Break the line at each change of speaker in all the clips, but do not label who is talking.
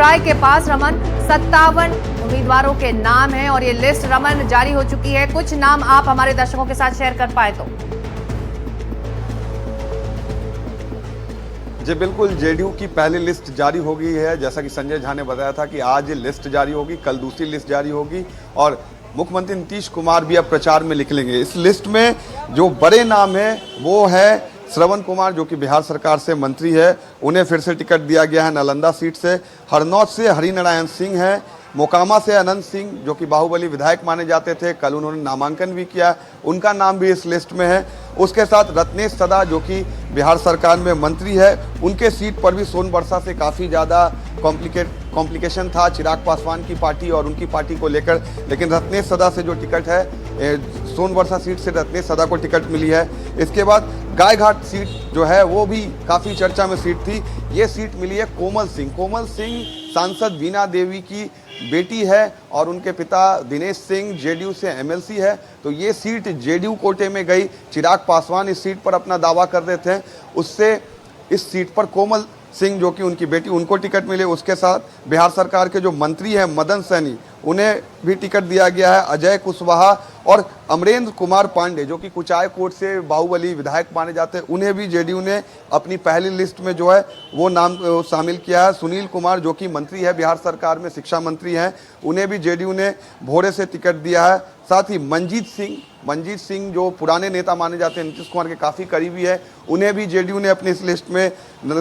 राय के पास रमन 57 उम्मीदवारों के नाम हैं और ये लिस्ट रमन जारी हो चुकी है। कुछ नाम आप हमारे दर्शकों के साथ शेयर कर पाए तो।
जी बिल्कुल, जेडीयू की पहली लिस्ट जारी हो गई है। जैसा कि संजय झा ने बताया था कि आज लिस्ट जारी होगी, कल दूसरी लिस्ट जारी होगी और मुख्यमंत्री नीतीश कुमार भी अब प्रचार में निकलेंगे। इस लिस्ट में जो बड़े नाम हैं वो है श्रवण कुमार, जो कि बिहार सरकार से मंत्री है, उन्हें फिर से टिकट दिया गया है नालंदा सीट से। हरनौत से हरिनारायण सिंह है, मोकामा से अनंत सिंह जो कि बाहुबली विधायक माने जाते थे, कल उन्होंने नामांकन भी किया, उनका नाम भी इस लिस्ट में है। उसके साथ रत्नेश सदा जो कि बिहार सरकार में मंत्री है, उनके सीट पर भी सोनबरसा से काफ़ी ज़्यादा कॉम्प्लिकेशन था चिराग पासवान की पार्टी और उनकी पार्टी को लेकर, लेकिन रत्नेश सदा से जो टिकट है सोनबरसा सीट से रत्नेश सदा को टिकट मिली है। इसके बाद गायघाट सीट जो है वो भी काफ़ी चर्चा में सीट थी, ये सीट मिली है कोमल सिंह। कोमल सिंह सांसद वीणा देवी की बेटी है और उनके पिता दिनेश सिंह जेडीयू से एमएलसी है, तो ये सीट जेडीयू कोटे में गई। चिराग पासवान इस सीट पर अपना दावा कर रहे थे, उससे इस सीट पर कोमल सिंह जो कि उनकी बेटी, उनको टिकट मिले। उसके साथ बिहार सरकार के जो मंत्री हैं मदन सैनी, उन्हें भी टिकट दिया गया है। अजय कुशवाहा और अमरेंद्र कुमार पांडे जो कि कुचाय कोट से बाहुबली विधायक माने जाते हैं, उन्हें भी जेडीयू ने अपनी पहली लिस्ट में जो है वो नाम शामिल किया है। सुनील कुमार जो कि मंत्री है बिहार सरकार में, शिक्षा मंत्री हैं, उन्हें भी जेडीयू ने भोरे से टिकट दिया है। साथ ही मंजीत सिंह जो पुराने नेता माने जाते हैं, नीतीश कुमार के काफ़ी करीबी है, उन्हें भी जेडीयू ने अपनी इस लिस्ट में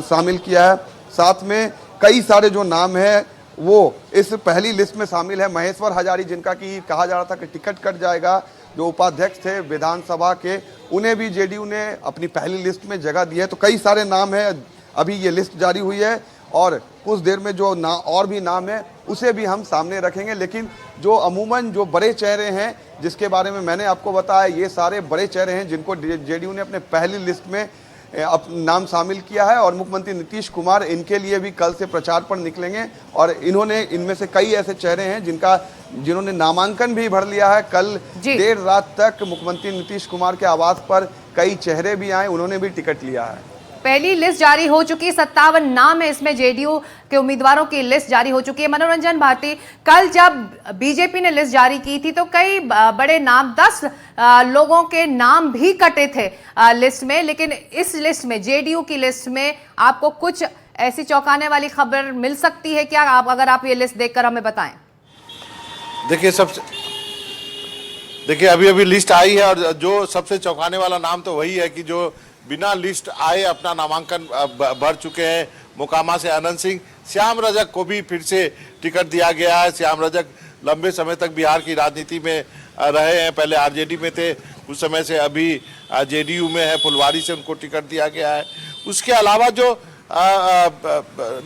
शामिल किया है। साथ में कई सारे जो नाम हैं वो इस पहली लिस्ट में शामिल है। महेश्वर हजारी, जिनका कि कहा जा रहा था कि टिकट कट जाएगा, जो उपाध्यक्ष थे विधानसभा के, उन्हें भी जेडीयू ने अपनी पहली लिस्ट में जगह दी है। तो कई सारे नाम हैं, अभी ये लिस्ट जारी हुई है और कुछ देर में जो और भी नाम है उसे भी हम सामने रखेंगे। लेकिन जो अमूमन जो बड़े चेहरे हैं जिसके बारे में मैंने आपको बताया, ये सारे बड़े चेहरे हैं जिनको जेडीयू ने अपने पहली लिस्ट में नाम शामिल किया है और मुख्यमंत्री नीतीश कुमार इनके लिए भी कल से प्रचार पर निकलेंगे। और इनमें से कई ऐसे चेहरे हैं जिन्होंने नामांकन भी भर लिया है। कल देर रात तक मुख्यमंत्री नीतीश कुमार के आवास पर कई चेहरे भी आए, उन्होंने भी टिकट लिया है।
पहली लिस्ट जारी हो चुकी है, 57 नाम है इसमें, जेडीयू के उम्मीदवारों की लिस्ट जारी हो चुकी है। मनोरंजन भारती, कल जब बीजेपी ने लिस्ट जारी की थी तो कई बड़े नाम, 10 लोगों के नाम भी कटे थे लिस्ट में, लेकिन इस लिस्ट में, जेडीयू की लिस्ट में आपको कुछ ऐसी चौंकाने वाली खबर मिल सकती है क्या? अगर आप ये लिस्ट देखकर हमें बताएं।
देखिए अभी लिस्ट आई है और जो सबसे चौंकाने वाला नाम तो वही है कि जो बिना लिस्ट आए अपना नामांकन भर चुके हैं। मोकामा से अनंत सिंह, श्याम रजक को भी फिर से टिकट दिया गया है। श्याम रजक लंबे समय तक बिहार की राजनीति में रहे हैं, पहले आरजेडी में थे, कुछ समय से अभी जेडीयू में है, फुलवारी से उनको टिकट दिया गया है। उसके अलावा जो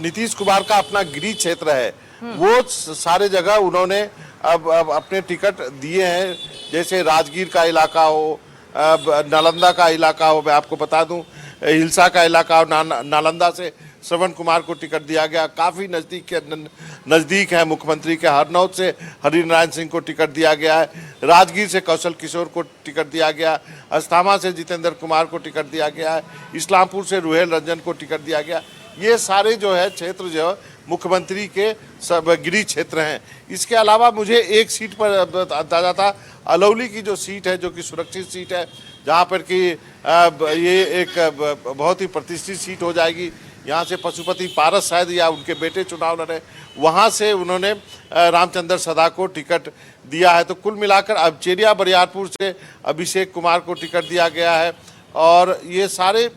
नीतीश कुमार का अपना गृह क्षेत्र है वो सारे जगह उन्होंने अब अपने टिकट दिए हैं, जैसे राजगीर का इलाका हो, नालंदा का इलाका हो। मैं आपको बता दूं हिलसा का इलाका हो, नालंदा से श्रवण कुमार को टिकट दिया गया, काफ़ी नज़दीक है मुख्यमंत्री के। हरनौत से हरिनारायण सिंह को टिकट दिया गया है, राजगीर से कौशल किशोर को टिकट दिया गया, अस्थामा से जितेंद्र कुमार को टिकट दिया गया है, इस्लामपुर से रुहेल रंजन को टिकट दिया गया। ये सारे जो है क्षेत्र जो है मुख्यमंत्री के सब गृह क्षेत्र हैं। इसके अलावा मुझे एक सीट पर अंदाजा था, अलौली की जो सीट है जो कि सुरक्षित सीट है, जहाँ पर कि ये एक बहुत ही प्रतिष्ठित सीट हो जाएगी। यहाँ से पशुपति पारस शायद या उनके बेटे चुनाव लड़े, वहाँ से उन्होंने रामचंद्र सदा को टिकट दिया है। तो कुल मिलाकर अब चेरिया बरियारपुर से अभिषेक कुमार को टिकट दिया गया है और ये सारे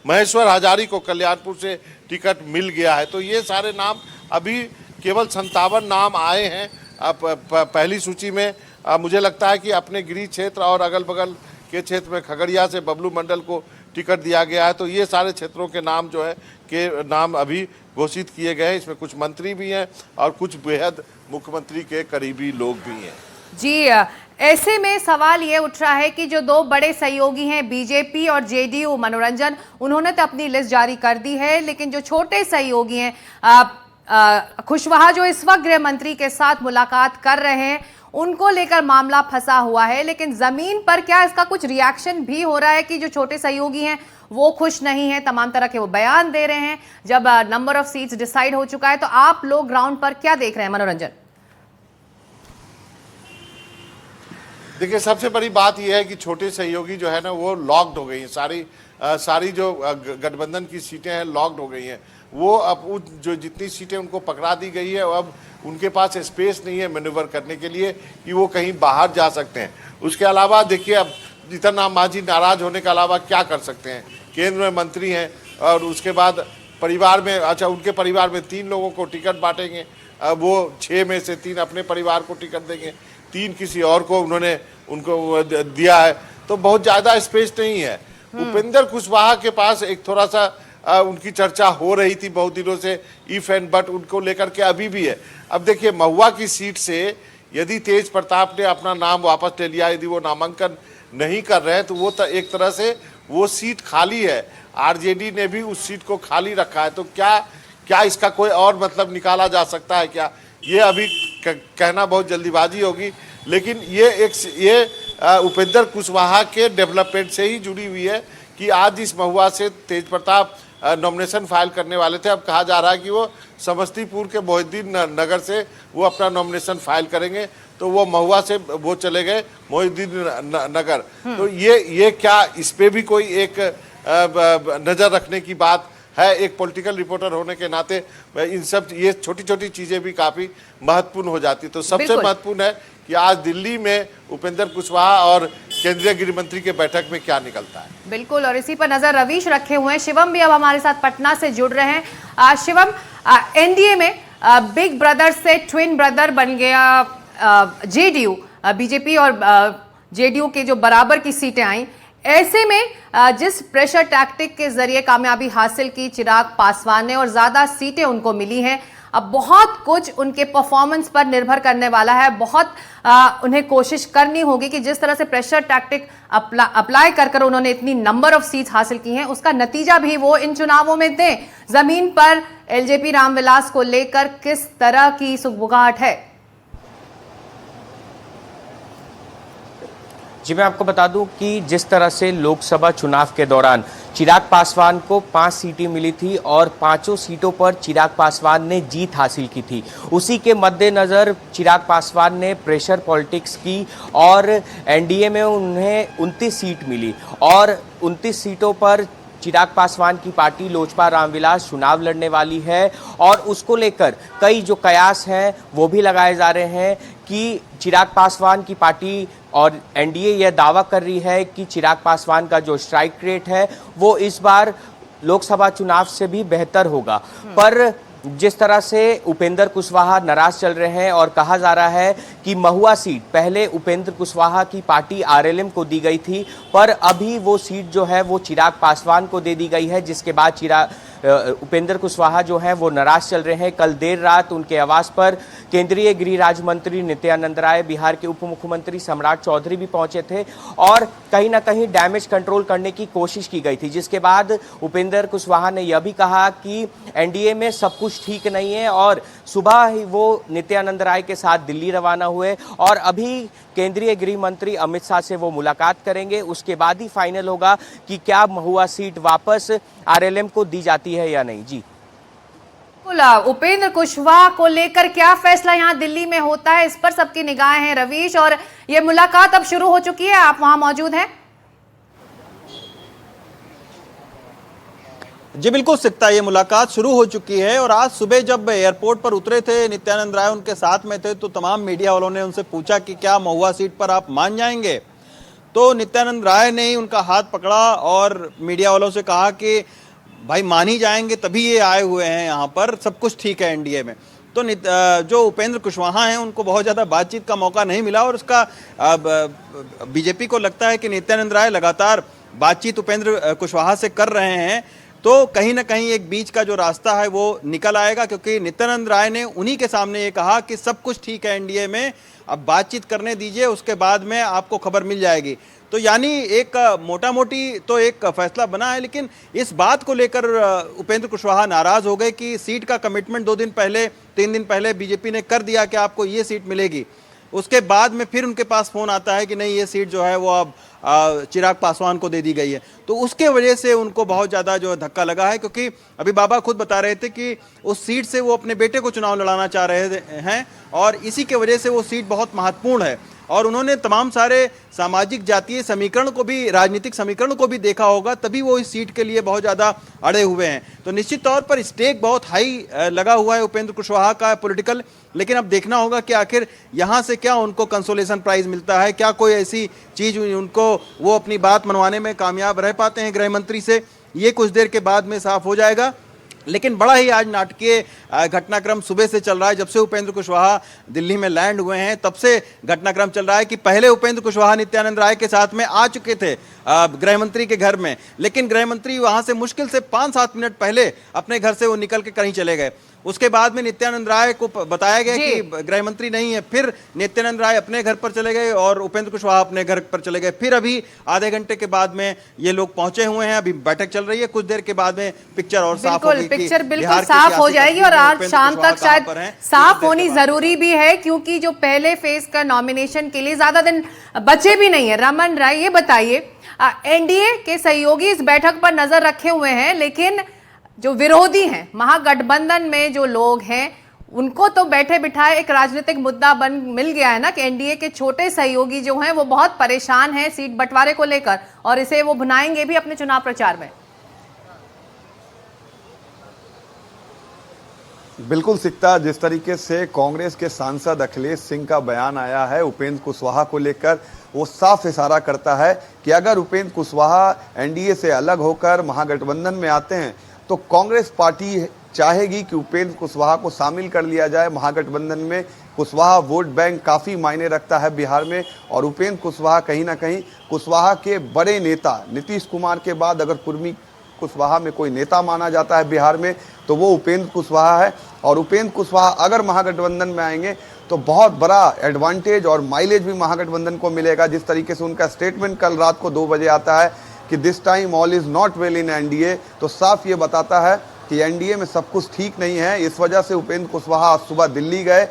महेश्वर हजारी को कल्याणपुर से टिकट मिल गया है। तो ये सारे नाम, अभी केवल 57 नाम आए हैं पहली सूची में। मुझे लगता है कि अपने गृह क्षेत्र और अगल बगल के क्षेत्र में खगड़िया से बबलू मंडल को टिकट दिया गया है। तो ये सारे क्षेत्रों के नाम जो है के नाम अभी घोषित किए गए हैं। इसमें कुछ मंत्री भी हैं और कुछ बेहद मुख्यमंत्री के करीबी लोग भी हैं।
जी, ऐसे में सवाल ये उठ रहा है कि जो दो बड़े सहयोगी हैं बीजेपी और जेडीयू, मनोरंजन, उन्होंने तो अपनी लिस्ट जारी कर दी है, लेकिन जो छोटे सहयोगी हैं कुशवाहा, जो इस वक्त गृह मंत्री के साथ मुलाकात कर रहे हैं, उनको लेकर मामला फंसा हुआ है। लेकिन जमीन पर क्या इसका कुछ रिएक्शन भी हो रहा है कि जो छोटे सहयोगी हैं वो खुश नहीं है, तमाम तरह के वो बयान दे रहे हैं। जब नंबर ऑफ सीट्स डिसाइड हो चुका है तो आप लोग ग्राउंड पर क्या देख रहे हैं मनोरंजन?
देखिए, सबसे बड़ी बात यह है कि छोटे सहयोगी जो है ना वो लॉक्ड हो गई हैं। सारी जो गठबंधन की सीटें हैं लॉक्ड हो गई हैं। वो अब जो जितनी सीटें उनको पकड़ा दी गई है, अब उनके पास स्पेस नहीं है मैन्यूवर करने के लिए कि वो कहीं बाहर जा सकते हैं। उसके अलावा देखिए, अब जीतन राम मांझी नाराज होने के अलावा क्या कर सकते हैं? केंद्र में मंत्री हैं और उसके बाद परिवार में, अच्छा, उनके परिवार में 3 लोगों को टिकट बांटेंगे, वो 6 में से 3 अपने परिवार को टिकट देंगे, 3 किसी और को उन्होंने उनको दिया है, तो बहुत ज़्यादा स्पेस नहीं है। उपेंद्र कुशवाहा के पास एक थोड़ा सा उनकी चर्चा हो रही थी बहुत दिनों से, इफ एंड बट उनको लेकर के अभी भी है। अब देखिए, महुआ की सीट से यदि तेज प्रताप ने अपना नाम वापस ले लिया, यदि वो नामांकन नहीं कर रहे हैं, तो वो एक तरह से वो सीट खाली है। आरजेडी ने भी उस सीट को खाली रखा है, तो क्या इसका कोई और मतलब निकाला जा सकता है क्या? ये अभी कहना बहुत जल्दीबाजी होगी, लेकिन ये उपेंद्र कुशवाहा के डेवलपमेंट से ही जुड़ी हुई है कि आज इस महुआ से तेज प्रताप नॉमिनेशन फाइल करने वाले थे। अब कहा जा रहा है कि वो समस्तीपुर के मोहिउद्दीन नगर से वो अपना नॉमिनेशन फाइल करेंगे, तो वो महुआ से वो चले गए मोहिउद्दीन नगर। तो ये क्या इस पे भी कोई एक नज़र रखने की बात है? एक पॉलिटिकल रिपोर्टर होने के नाते इन सब ये छोटी छोटी चीज़ें भी काफ़ी महत्वपूर्ण हो जाती। तो सबसे महत्वपूर्ण है कि आज दिल्ली में उपेंद्र कुशवाहा और केंद्रीय गृह मंत्री के बैठक में क्या निकलता है।
बिल्कुल, और इसी पर नजर रवीश रखे हुए हैं। शिवम भी अब हमारे साथ पटना से जुड़ रहे हैं। शिवम, एनडीए में बिग ब्रदर से ट्विन ब्रदर बन गया जेडीयू, बीजेपी और जेडीयू के जो बराबर की सीटें आई, ऐसे में जिस प्रेशर टैक्टिक के जरिए कामयाबी हासिल की चिराग पासवान ने और ज्यादा सीटें उनको मिली हैं, अब बहुत कुछ उनके परफॉर्मेंस पर निर्भर करने वाला है। बहुत उन्हें कोशिश करनी होगी कि जिस तरह से प्रेशर टैक्टिक अप्लाई कर उन्होंने इतनी नंबर ऑफ सीट्स हासिल की हैं, उसका नतीजा भी वो इन चुनावों में दें। जमीन पर एलजेपी रामविलास को लेकर किस तरह की सुगबुगाहट है?
जी, मैं आपको बता दूं कि जिस तरह से लोकसभा चुनाव के दौरान चिराग पासवान को 5 सीटें मिली थी और 5 सीटों पर चिराग पासवान ने जीत हासिल की थी, उसी के मद्देनज़र चिराग पासवान ने प्रेशर पॉलिटिक्स की और एनडीए में उन्हें 29 सीट मिली और 29 सीटों पर चिराग पासवान की पार्टी लोजपा रामविलास चुनाव लड़ने वाली है। और उसको लेकर कई जो कयास हैं वो भी लगाए जा रहे हैं कि चिराग पासवान की पार्टी और एनडीए यह दावा कर रही है कि चिराग पासवान का जो स्ट्राइक रेट है वो इस बार लोकसभा चुनाव से भी बेहतर होगा। पर जिस तरह से उपेंद्र कुशवाहा नाराज चल रहे हैं और कहा जा रहा है कि महुआ सीट पहले उपेंद्र कुशवाहा की पार्टी आरएलएम को दी गई थी, पर अभी वो सीट जो है वो चिराग पासवान को दे दी गई है, जिसके बाद उपेंद्र कुशवाहा जो हैं वो नाराज चल रहे हैं। कल देर रात उनके आवास पर केंद्रीय गृह राज्य मंत्री नित्यानंद राय, बिहार के उप मुख्यमंत्री सम्राट चौधरी भी पहुंचे थे और कहीं ना कहीं डैमेज कंट्रोल करने की कोशिश की गई थी, जिसके बाद उपेंद्र कुशवाहा ने यह भी कहा कि एनडीए में सब कुछ ठीक नहीं है और सुबह ही वो नित्यानंद राय के साथ दिल्ली रवाना हुए और अभी केंद्रीय गृह मंत्री अमित शाह से वो मुलाकात करेंगे। उसके बाद ही फाइनल होगा कि क्या महुआ सीट वापस आरएलएम को दी जाती है या नहीं। जी,
उपेंद्र कुशवाहा को लेकर क्या फैसला यहां दिल्ली में होता है, इस पर सबकी निगाहें हैं रवीश। और ये मुलाकात अब शुरू हो चुकी है, आप वहां मौजूद हैं?
जी बिल्कुल सिकता, ये मुलाकात शुरू हो चुकी है और आज सुबह जब एयरपोर्ट पर उतरे थे नित्यानंद राय उनके साथ में थे, तो तमाम मीडिया वालों ने उनसे पूछा कि क्या महुआ सीट पर आप मान जाएंगे, तो नित्यानंद राय ने ही उनका हाथ पकड़ा और मीडिया वालों से कहा कि भाई मान ही जाएंगे, तभी ये आए हुए हैं यहाँ पर, सब कुछ ठीक है एनडीए में। तो जो उपेंद्र कुशवाहा हैं उनको बहुत ज़्यादा बातचीत का मौका नहीं मिला और उसका बीजेपी को लगता है कि नित्यानंद राय लगातार बातचीत उपेंद्र कुशवाहा से कर रहे हैं, तो कहीं ना कहीं एक बीच का जो रास्ता है वो निकल आएगा, क्योंकि नित्यानंद राय ने उन्हीं के सामने ये कहा कि सब कुछ ठीक है एनडीए में, अब बातचीत करने दीजिए, उसके बाद में आपको खबर मिल जाएगी। तो यानी एक मोटा मोटी तो एक फैसला बना है, लेकिन इस बात को लेकर उपेंद्र कुशवाहा नाराज हो गए कि सीट का कमिटमेंट 2 दिन पहले 3 दिन पहले बीजेपी ने कर दिया कि आपको ये सीट मिलेगी, उसके बाद में फिर उनके पास फोन आता है कि नहीं, ये सीट जो है वो अब चिराग पासवान को दे दी गई है। तो उसके वजह से उनको बहुत ज़्यादा जो धक्का लगा है, क्योंकि अभी बाबा खुद बता रहे थे कि उस सीट से वो अपने बेटे को चुनाव लड़ाना चाह रहे हैं और इसी के वजह से वो सीट बहुत महत्वपूर्ण है। और उन्होंने तमाम सारे सामाजिक जातीय समीकरण को भी, राजनीतिक समीकरण को भी देखा होगा, तभी वो इस सीट के लिए बहुत ज़्यादा अड़े हुए हैं। तो निश्चित तौर पर स्टेक बहुत हाई लगा हुआ है उपेंद्र कुशवाहा का पॉलिटिकल, लेकिन अब देखना होगा कि आखिर यहाँ से क्या उनको कंसोलेशन प्राइज मिलता है, क्या कोई ऐसी चीज़ उनको वो अपनी बात मनवाने में कामयाब रह पाते हैं गृह मंत्री से, ये कुछ देर के बाद में साफ हो जाएगा। लेकिन बड़ा ही आज नाटकीय घटनाक्रम सुबह से चल रहा है। जब से उपेंद्र कुशवाहा दिल्ली में लैंड हुए हैं तब से घटनाक्रम चल रहा है कि पहले उपेंद्र कुशवाहा नित्यानंद राय के साथ में आ चुके थे गृह मंत्री के घर में, लेकिन गृह मंत्री वहां से मुश्किल से 5-7 मिनट पहले अपने घर से वो निकल के कहीं चले गए। उसके बाद में नित्यानंद राय को बताया गया कि गृह मंत्री नहीं है, फिर नित्यानंद राय अपने घर पर चले गए और उपेंद्र कुशवाहा अपने घर पर चले गए। फिर अभी आधे घंटे के बाद में ये लोग पहुंचे हुए हैं, अभी बैठक चल रही है, कुछ देर के बाद में पिक्चर और साफ होगी,
पिक्चर बिल्कुल साफ हो जाएगी और आज शाम तक शायद साफ होनी जरूरी भी है, क्योंकि जो पहले फेज का नॉमिनेशन के लिए ज्यादा दिन बचे भी नहीं है। रमन राय, ये बताइए, एनडीए के सहयोगी इस बैठक पर नजर रखे हुए हैं, लेकिन जो विरोधी हैं, महागठबंधन में जो लोग हैं, उनको तो बैठे बिठाए एक राजनीतिक मुद्दा मिल गया है ना कि एनडीए के छोटे सहयोगी जो हैं वो बहुत परेशान हैं सीट बंटवारे को लेकर और इसे वो भुनाएंगे भी अपने चुनाव प्रचार में।
बिल्कुल सिकता, जिस तरीके से कांग्रेस के सांसद अखिलेश सिंह का बयान आया है उपेंद्र कुशवाहा को लेकर, वो साफ इशारा करता है कि अगर उपेंद्र कुशवाहा एनडीए से अलग होकर महागठबंधन में आते हैं तो कांग्रेस पार्टी चाहेगी कि उपेंद्र कुशवाहा को शामिल कर लिया जाए महागठबंधन में। कुशवाहा वोट बैंक काफ़ी मायने रखता है बिहार में और उपेंद्र कुशवाहा कहीं ना कहीं कुशवाहा के बड़े नेता नीतीश कुमार के बाद अगर कुर्मी कुशवाहा में कोई नेता माना जाता है बिहार में तो वो उपेंद्र कुशवाहा है। और उपेंद्र कुशवाहा अगर महागठबंधन में आएंगे तो बहुत बड़ा एडवांटेज और माइलेज भी महागठबंधन को मिलेगा। जिस तरीके से उनका स्टेटमेंट कल रात को 2 बजे आता है कि this time all is not well in NDA, तो साफ ये बताता है कि एनडीए में सब कुछ ठीक नहीं है। इस वजह से उपेंद्र कुशवाहा आज सुबह दिल्ली गए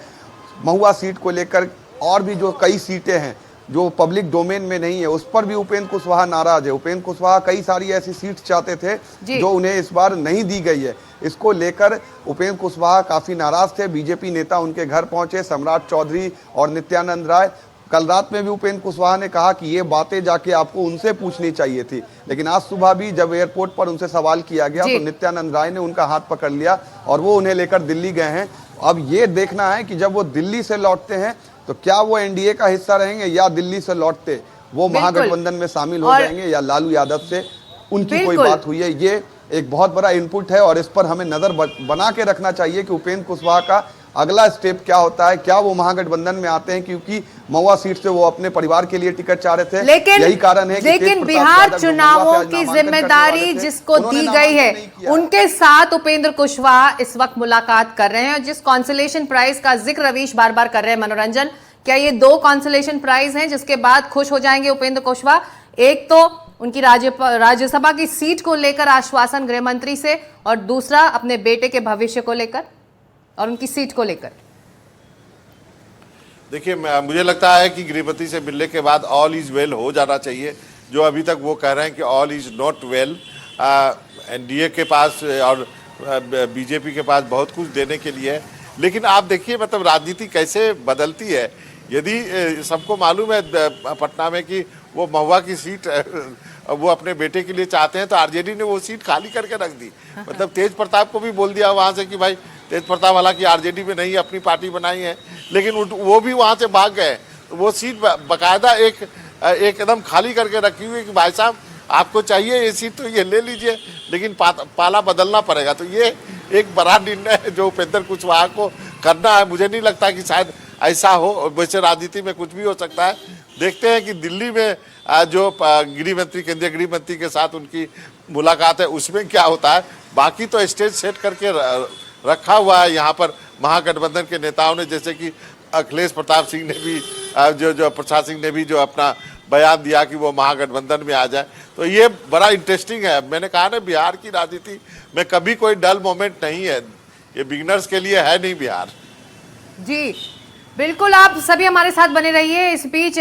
महुआ सीट को लेकर, और भी जो कई सीटें हैं जो पब्लिक डोमेन में नहीं है उस पर भी उपेंद्र कुशवाहा नाराज है। उपेंद्र कुशवाहा कई सारी ऐसी सीट चाहते थे जो उन्हें इस बार नहीं दी गई है, इसको लेकर उपेंद्र कुशवाहा काफ़ी नाराज थे। बीजेपी नेता उनके घर पहुंचे, सम्राट चौधरी और नित्यानंद राय। कल रात में भी उपेंद्र कुशवाहा ने कहा कि ये बातें जाके आपको उनसे पूछनी चाहिए थी, लेकिन आज सुबह भी जब एयरपोर्ट पर उनसे सवाल किया गया तो नित्यानंद राय ने उनका हाथ पकड़ लिया और वो उन्हें लेकर दिल्ली गए हैं। अब ये देखना है कि जब वो दिल्ली से लौटते हैं तो क्या वो एनडीए का हिस्सा रहेंगे या दिल्ली से लौटते वो महागठबंधन में शामिल हो जाएंगे या लालू यादव से उनकी कोई बात हुई है। ये एक बहुत बड़ा इनपुट है और इस पर हमें नजर बना के रखना चाहिए कि उपेंद्र कुशवाहा का अगला स्टेप क्या होता है, क्या वो महागठबंधन में आते हैं, क्योंकि महुआ सीट से वो अपने परिवार के लिए टिकट चाह रहे थे।
लेकिन
यही कारण है कि
लेकिन बिहार चुनावों की जिम्मेदारी जिसको दी गई है उनके साथ उपेंद्र कुशवाहा इस वक्त मुलाकात कर रहे हैं। और जिस कॉन्सोलेशन प्राइज का जिक्र रवीश बार बार कर रहे हैं मनोरंजन, क्या ये 2 कॉन्सोलेशन प्राइज हैं जिसके बाद खुश हो जाएंगे उपेंद्र कुशवाहा? एक तो उनकी राज्यसभा की सीट को लेकर आश्वासन गृह मंत्री से और दूसरा अपने बेटे के भविष्य को लेकर और उनकी सीट को लेकर।
देखिए, मुझे लगता है कि गृहमंत्री से मिलने के बाद ऑल इज वेल हो जाना चाहिए। जो अभी तक वो कह रहे हैं कि all is not well, NDA के पास और बीजेपी के पास बहुत कुछ देने के लिए है, लेकिन आप देखिए मतलब राजनीति कैसे बदलती है। यदि सबको मालूम है पटना में कि वो महुआ की सीट वो अपने बेटे के लिए चाहते हैं तो आरजेडी ने वो सीट खाली करके रख दी। मतलब तेज प्रताप को भी बोल दिया वहाँ से कि भाई तेज प्रताप हालांकि आरजेडी में नहीं अपनी पार्टी बनाई है, लेकिन वो भी वहाँ से भाग गए। वो सीट बाकायदा एकदम खाली करके रखी हुई कि भाई साहब आपको चाहिए ये सीट तो ये ले लीजिए, लेकिन पाला बदलना पड़ेगा। तो ये एक बड़ा निर्णय है जो उपेंद्र कुशवाहा को करना है। मुझे नहीं लगता कि शायद ऐसा हो, वैसे राजनीति में कुछ भी हो सकता है। देखते हैं कि दिल्ली में जो गृह मंत्री, केंद्रीय गृह मंत्री के साथ उनकी मुलाकात है उसमें क्या होता है। बाकी तो स्टेज सेट करके रखा हुआ है यहाँ पर महागठबंधन के नेताओं ने, जैसे कि अखिलेश प्रताप सिंह ने भी जो प्रसाद सिंह ने भी जो अपना बयान दिया कि वो महागठबंधन में आ जाए। तो ये बड़ा इंटरेस्टिंग है। मैंने कहा ना बिहार की राजनीति में कभी कोई डल मोमेंट नहीं है, ये बिगिनर्स के लिए है नहीं बिहार।
जी बिल्कुल, आप सभी हमारे साथ बने रहिए। इस बीच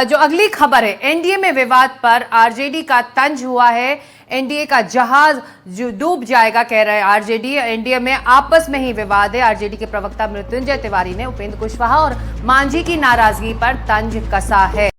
जो अगली खबर है, एनडीए में विवाद पर आरजेडी का तंज हुआ है। एनडीए का जहाज जो डूब जाएगा कह रहे हैं आरजेडी। एनडीए में आपस में ही विवाद है। आरजेडी के प्रवक्ता मृत्युंजय तिवारी ने उपेंद्र कुशवाहा और मांझी की नाराजगी पर तंज कसा है।